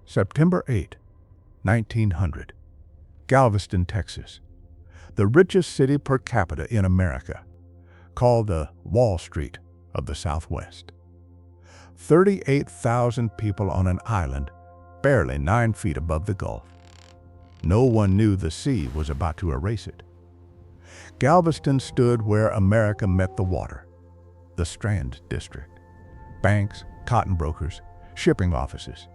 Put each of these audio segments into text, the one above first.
September 8, 1900. Galveston, Texas. The richest city per capita in America, called the Wall Street of the Southwest. 38,000 people on an island barely 9 feet above the Gulf. No one knew the sea was about to erase it. Galveston stood where America met the water, the Strand District. Banks, cotton brokers, shipping offices.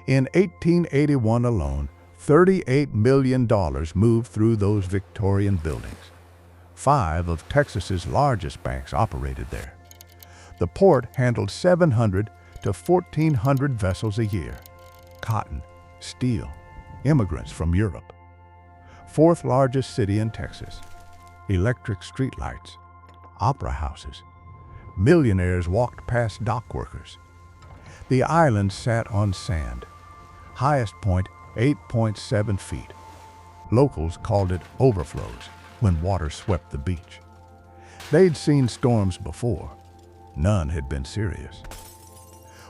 In 1881 alone, $38 million moved through those Victorian buildings. 5 of Texas's largest banks operated there. The port handled 700 to 1,400 vessels a year. Cotton, steel, immigrants from Europe. 4th largest city in Texas. Electric streetlights, opera houses. Millionaires walked past dock workers. The island sat on sand. Highest point, 8.7 feet. Locals called it overflows when water swept the beach. They'd seen storms before. None had been serious.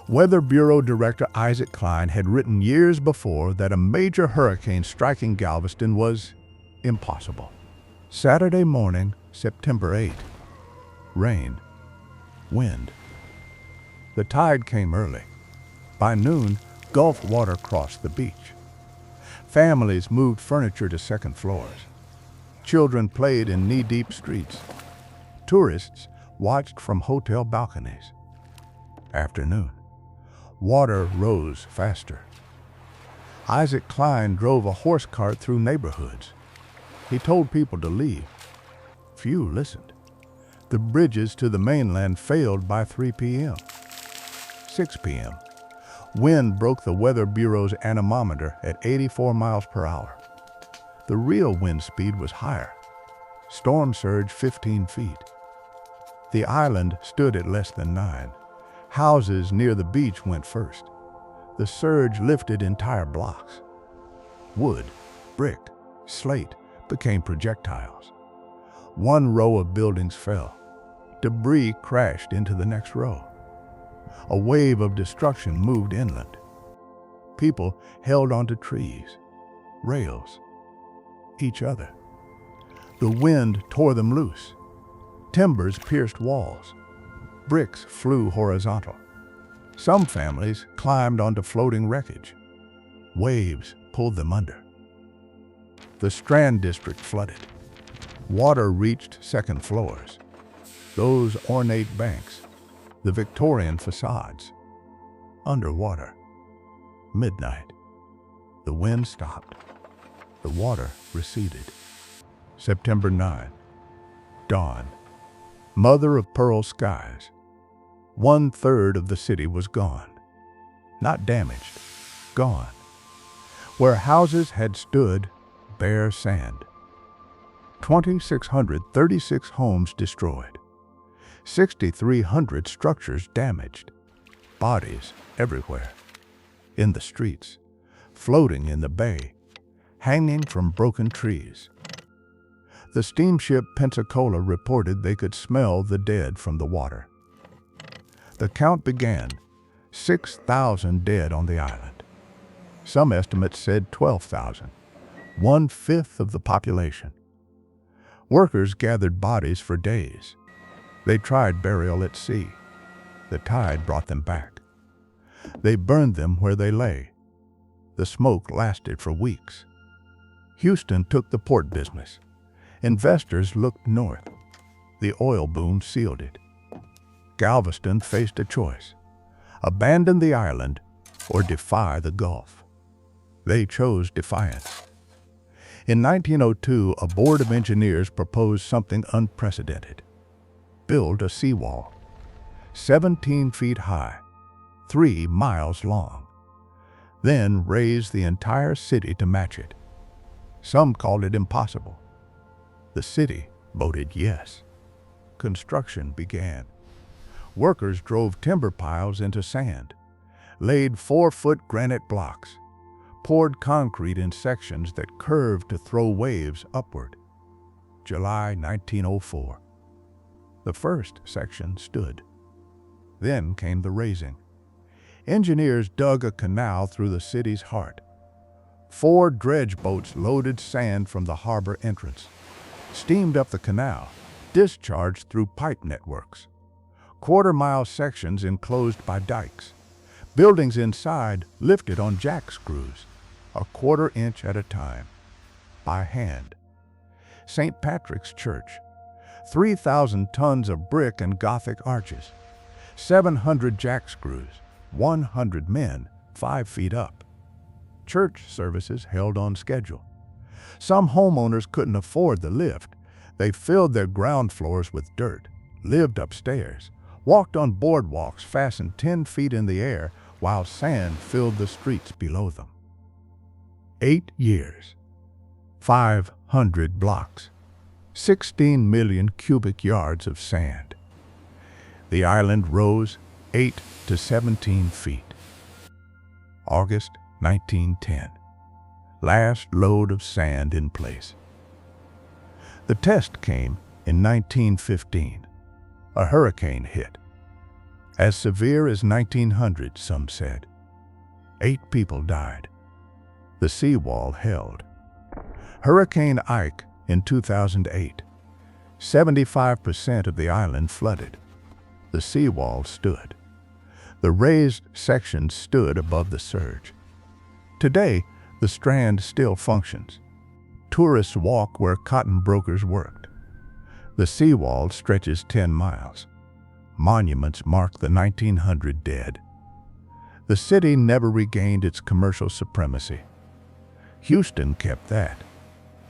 Weather Bureau Director Isaac Klein had written years before that a major hurricane striking Galveston was impossible. Saturday morning, September 8. Rain. Wind. The tide came early. By noon, Gulf water crossed the beach. Families moved furniture to second floors. Children played in knee-deep streets. Tourists watched from hotel balconies. Afternoon. Water rose faster. Isaac Klein drove a horse cart through neighborhoods. He told people to leave. Few listened. The bridges to the mainland failed by 3 p.m. 6 p.m. Wind broke the Weather Bureau's anemometer at 84 miles per hour. The real wind speed was higher. Storm surge 15 feet. The island stood at less than 9. Houses near the beach went first. The surge lifted entire blocks. Wood, brick, slate became projectiles. One row of buildings fell. Debris crashed into the next row. A wave of destruction moved inland. People held onto trees, rails, each other. The wind tore them loose. Timbers pierced walls. Bricks flew horizontal. Some families climbed onto floating wreckage. Waves pulled them under. The Strand District flooded. Water reached second floors. Those ornate banks, the Victorian facades. Underwater. Midnight. The wind stopped. The water receded. September 9. Dawn. Mother of pearl skies. 1/3 of the city was gone. Not damaged. Gone. Where houses had stood, bare sand. 2,636 homes destroyed. 6,300 structures damaged. Bodies everywhere. In the streets. Floating in the bay. Hanging from broken trees. The steamship Pensacola reported they could smell the dead from the water. The count began. 6,000 dead on the island. Some estimates said 12,000, 1/5 of the population. Workers gathered bodies for days. They tried burial at sea. The tide brought them back. They burned them where they lay. The smoke lasted for weeks. Houston took the port business. Investors looked north. The oil boom sealed it. Galveston faced a choice: abandon the island or defy the Gulf. They chose defiance. In 1902, a board of engineers proposed something unprecedented. Build a seawall, 17 feet high, 3 miles long. Then raise the entire city to match it. Some called it impossible. The city voted yes. Construction began. Workers drove timber piles into sand, laid 4-foot granite blocks, poured concrete in sections that curved to throw waves upward. July 1904. The first section stood. Then came the raising. Engineers dug a canal through the city's heart. 4 dredge boats loaded sand from the harbor entrance, steamed up the canal, discharged through pipe networks. Quarter-mile sections enclosed by dikes. Buildings inside lifted on jack screws, a quarter-inch at a time, by hand. St. Patrick's Church, 3,000 tons of brick and Gothic arches, 700 jack screws, 100 men, 5 feet up. Church services held on schedule. Some homeowners couldn't afford the lift. They filled their ground floors with dirt, lived upstairs, walked on boardwalks fastened 10 feet in the air while sand filled the streets below them. 8 years, 500 blocks, 16 million cubic yards of sand. The island rose 8 to 17 feet. August 1910. Last load of sand in place. The test came in 1915. A hurricane hit. As severe as 1900, some said. 8 people died. The seawall held. Hurricane Ike in 2008. 75% of the island flooded. The seawall stood. The raised section stood above the surge. Today, the Strand still functions. Tourists walk where cotton brokers worked. The seawall stretches 10 miles. Monuments mark the 1900 dead. The city never regained its commercial supremacy. Houston kept that,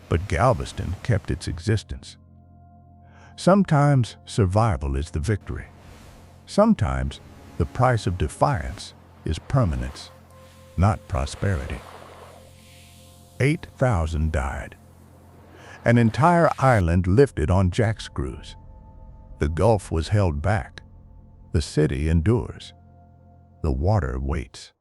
but Galveston kept its existence. Sometimes survival is the victory. Sometimes the price of defiance is permanence, not prosperity. 8,000 died. An entire island lifted on jack screws. The Gulf was held back. The city endures. The water waits.